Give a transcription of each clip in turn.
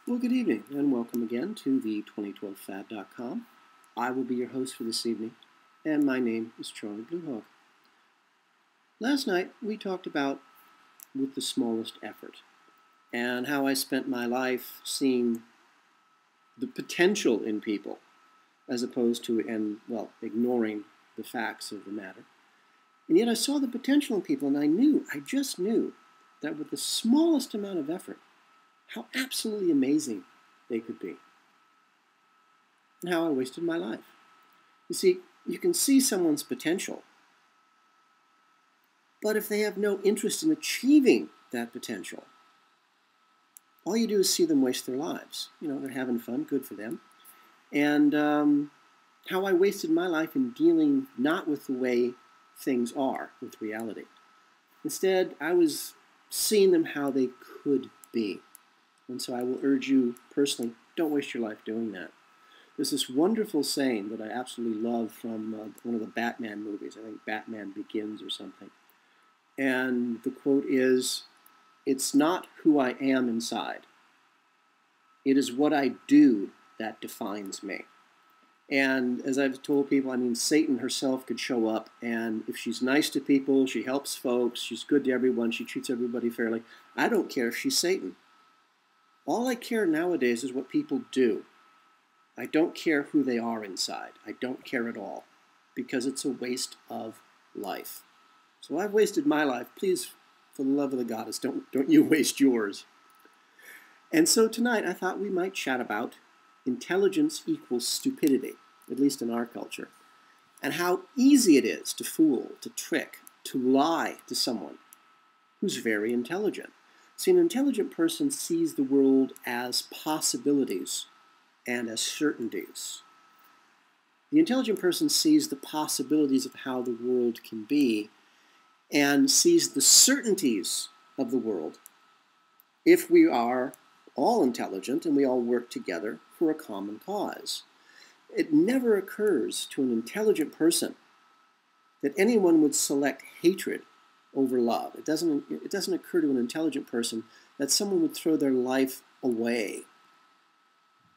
Well, good evening, and welcome again to the 2012fad.com. I will be your host for this evening, and my name is Charlie Bluehawk. Last night, we talked about with the smallest effort, and how I spent my life seeing the potential in people, as opposed to, ignoring the facts of the matter. And yet I saw the potential in people, and I just knew, that with the smallest amount of effort, how absolutely amazing they could be, and how I wasted my life. You see, you can see someone's potential, but if they have no interest in achieving that potential, all you do is see them waste their lives. You know, they're having fun, good for them. And how I wasted my life in dealing not with the way things are, with reality. Instead, I was seeing them how they could be. And so I will urge you personally, don't waste your life doing that. There's this wonderful saying that I absolutely love from one of the Batman movies. I think Batman Begins or something. And the quote is, "It's not who I am inside. It is what I do that defines me." And as I've told people, I mean, Satan herself could show up, and if she's nice to people, she helps folks, she's good to everyone, she treats everybody fairly. I don't care if she's Satan. All I care nowadays is what people do. I don't care who they are inside. I don't care at all, because it's a waste of life. So I've wasted my life. Please, for the love of the goddess, don't you waste yours. And so tonight I thought we might chat about intelligence equals stupidity, at least in our culture, and how easy it is to fool, to trick, to lie to someone who's very intelligent. See, an intelligent person sees the world as possibilities and as certainties. The intelligent person sees the possibilities of how the world can be and sees the certainties of the world if we are all intelligent and we all work together for a common cause. It never occurs to an intelligent person that anyone would select hatred over love. It doesn't occur to an intelligent person that someone would throw their life away.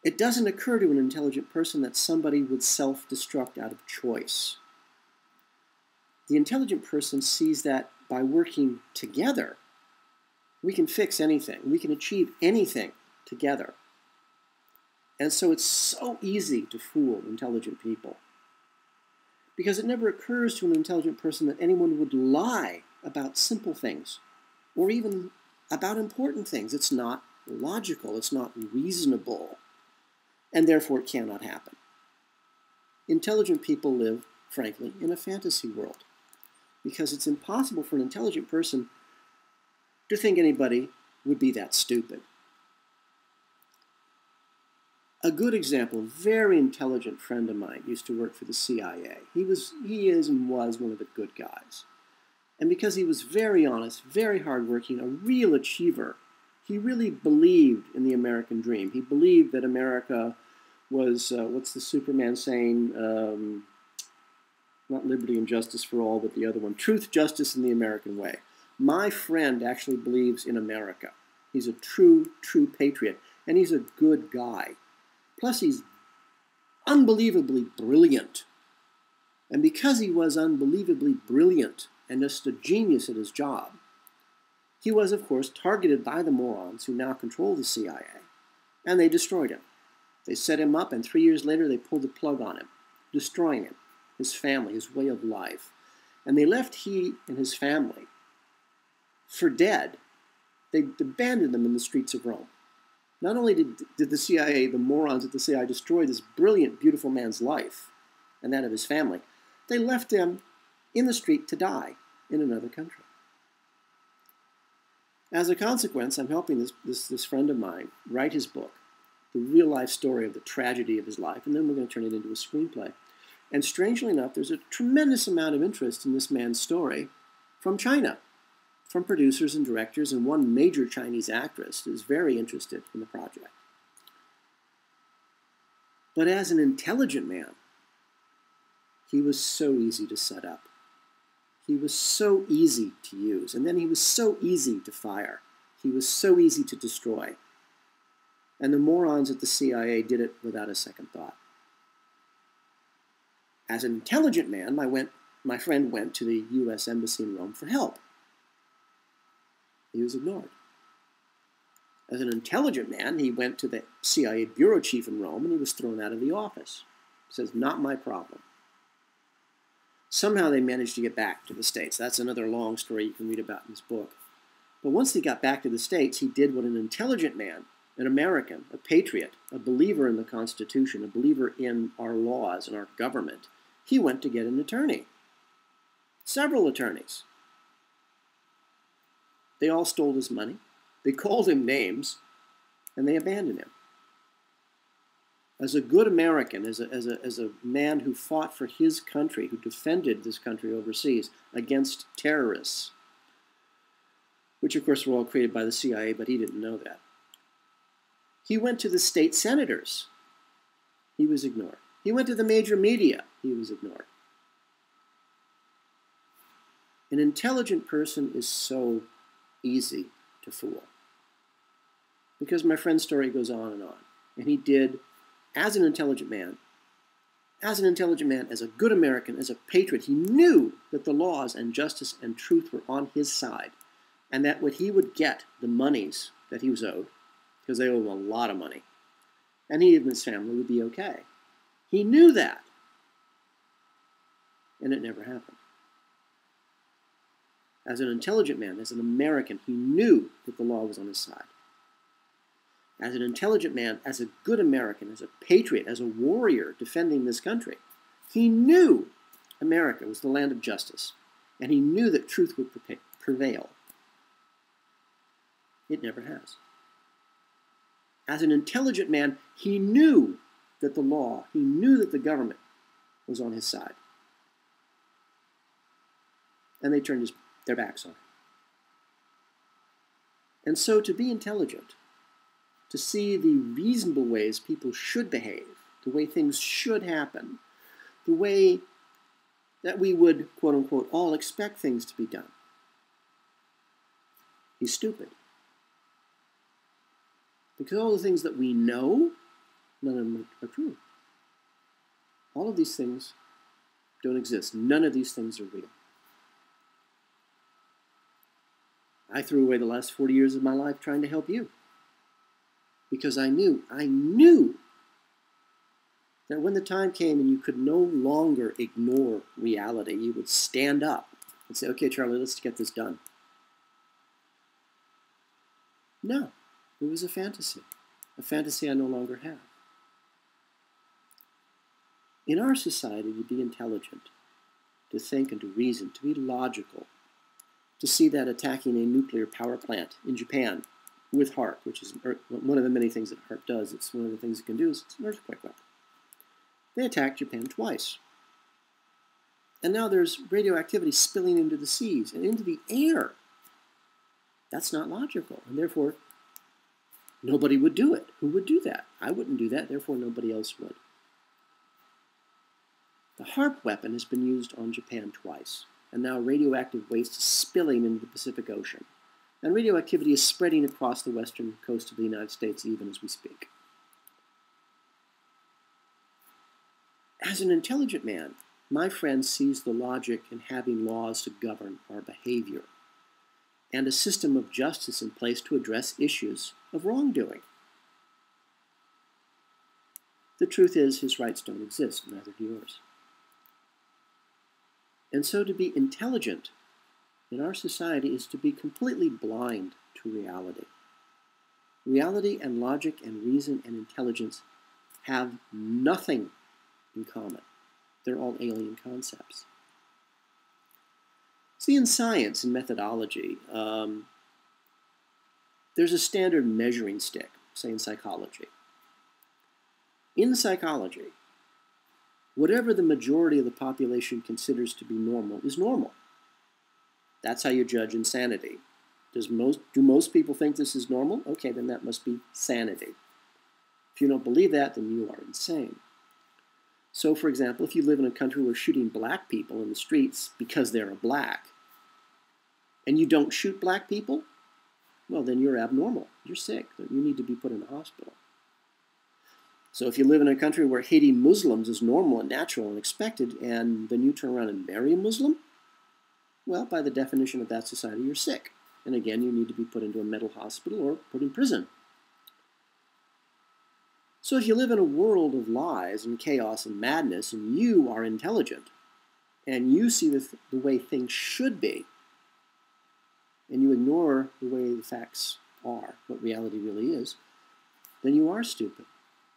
It doesn't occur to an intelligent person that somebody would self-destruct out of choice. The intelligent person sees that by working together, we can fix anything. We can achieve anything together. And so it's so easy to fool intelligent people, because it never occurs to an intelligent person that anyone would lie about simple things, or even about important things. It's not logical, it's not reasonable, and therefore it cannot happen. Intelligent people live, frankly, in a fantasy world, because it's impossible for an intelligent person to think anybody would be that stupid. A good example, a very intelligent friend of mine used to work for the CIA. He is and was one of the good guys. And because he was very honest, very hardworking, a real achiever, he really believed in the American dream. He believed that America was, what's the Superman saying? Not liberty and justice for all, but the other one. Truth, justice, and the American way. My friend actually believes in America. He's a true patriot, and he's a good guy. Plus, he's unbelievably brilliant. And because he was unbelievably brilliant and just a genius at his job, he was, of course, targeted by the morons who now control the CIA, and they destroyed him. They set him up, and 3 years later, they pulled the plug on him, destroying him, his family, his way of life. And they left he and his family for dead. They abandoned them in the streets of Rome. Not only did the CIA, the morons at the CIA, destroy this brilliant, beautiful man's life and that of his family, they left him in the street to die in another country. As a consequence, I'm helping this friend of mine write his book, the real-life story of the tragedy of his life, and then we're going to turn it into a screenplay. And strangely enough, there's a tremendous amount of interest in this man's story from China, from producers and directors, and one major Chinese actress is very interested in the project. But as an intelligent man, he was so easy to set up. He was so easy to use, and then he was so easy to fire. He was so easy to destroy. And the morons at the CIA did it without a second thought. As an intelligent man, my friend went to the U.S. Embassy in Rome for help. He was ignored. As an intelligent man, he went to the CIA bureau chief in Rome and he was thrown out of the office. He says, not my problem. Somehow they managed to get back to the States. That's another long story you can read about in this book. But once he got back to the States, he did what an intelligent man, an American, a patriot, a believer in the Constitution, a believer in our laws and our government, he went to get an attorney. Several attorneys. They all stole his money. They called him names, and they abandoned him. As a good American, as a man who fought for his country, who defended this country overseas against terrorists, which of course were all created by the CIA, but he didn't know that. He went to the state senators. He was ignored. He went to the major media. He was ignored. An intelligent person is so easy to fool. Because my friend's story goes on. And he did, as an intelligent man, as a good American, as a patriot, he knew that the laws and justice and truth were on his side, and that when he would get the monies that he was owed, because they owed him a lot of money, and he and his family would be okay. He knew that, and it never happened. As an intelligent man, as an American, he knew that the law was on his side. As an intelligent man, as a good American, as a patriot, as a warrior defending this country, he knew America was the land of justice, and he knew that truth would prevail. It never has. As an intelligent man, he knew that the law, he knew that the government was on his side. And they turned their backs on him. And so to be intelligent, to see the reasonable ways people should behave, the way things should happen, the way that we would, quote unquote, all expect things to be done. He's stupid. Because all the things that we know, none of them are true. All of these things don't exist. None of these things are real. I threw away the last 40 years of my life trying to help you. Because I knew that when the time came and you could no longer ignore reality, you would stand up and say, okay, Charlie, let's get this done. No, it was a fantasy I no longer have. In our society, to be intelligent, to think and to reason, to be logical, to see that attacking a nuclear power plant in Japan with HAARP, which is one of the many things that HAARP does, it's one of the things it can do, is it's an earthquake weapon. They attacked Japan twice. And now there's radioactivity spilling into the seas and into the air. That's not logical, and therefore nobody would do it. Who would do that? I wouldn't do that, therefore nobody else would. The HAARP weapon has been used on Japan twice, and now radioactive waste is spilling into the Pacific Ocean. And radioactivity is spreading across the western coast of the United States even as we speak. As an intelligent man, my friend sees the logic in having laws to govern our behavior and a system of justice in place to address issues of wrongdoing. The truth is, his rights don't exist, neither do yours. And so to be intelligent in our society is to be completely blind to reality. Reality and logic and reason and intelligence have nothing in common. They're all alien concepts. See, in science and methodology, there's a standard measuring stick, say in psychology. In psychology, whatever the majority of the population considers to be normal is normal. That's how you judge insanity. Do most people think this is normal? Okay, then that must be sanity. If you don't believe that, then you are insane. So, for example, if you live in a country where shooting black people in the streets because they're black, and you don't shoot black people, well, then you're abnormal. You're sick. You need to be put in the hospital. So if you live in a country where hating Muslims is normal and natural and expected, and then you turn around and marry a Muslim, well, by the definition of that society, you're sick. And again, you need to be put into a mental hospital or put in prison. So if you live in a world of lies and chaos and madness, and you are intelligent, and you see the way things should be, and you ignore the way the facts are, what reality really is, then you are stupid.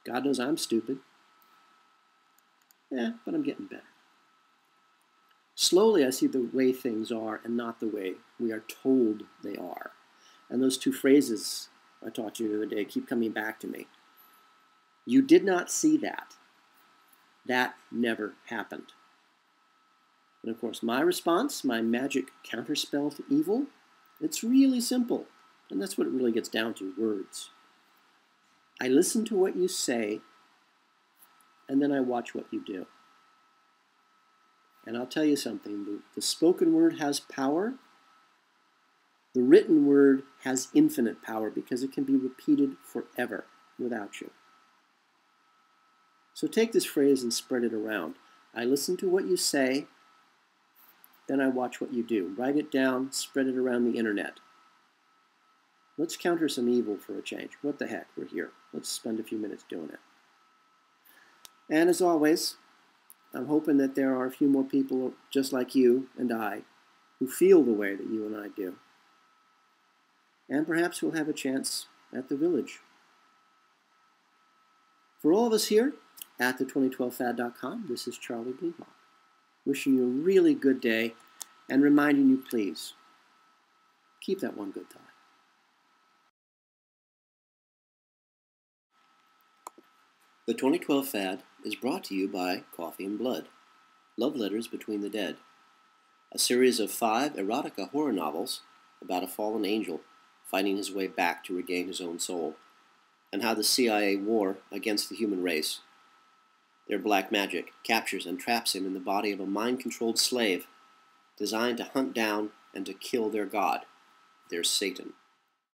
God knows I'm stupid. Yeah, but I'm getting better. Slowly I see the way things are and not the way we are told they are. And those two phrases I taught you the other day keep coming back to me. You did not see that. That never happened. And of course, my response, my magic counterspell to evil, it's really simple. And that's what it really gets down to, words. I listen to what you say, and then I watch what you do. And I'll tell you something, the spoken word has power. The written word has infinite power because it can be repeated forever without you. So take this phrase and spread it around. I listen to what you say, then I watch what you do. Write it down, spread it around the internet. Let's counter some evil for a change. What the heck, we're here. Let's spend a few minutes doing it. And as always, I'm hoping that there are a few more people just like you and I who feel the way that you and I do. And perhaps we'll have a chance at the village. For all of us here at the2012fad.com, this is Charlie Bluehawk, wishing you a really good day and reminding you, please, keep that one good thought. The 2012 Fad is brought to you by Coffee and Blood, Love Letters Between the Dead, a series of 5 erotica horror novels about a fallen angel finding his way back to regain his own soul, and how the CIA war against the human race, their black magic, captures and traps him in the body of a mind-controlled slave designed to hunt down and to kill their god, their Satan.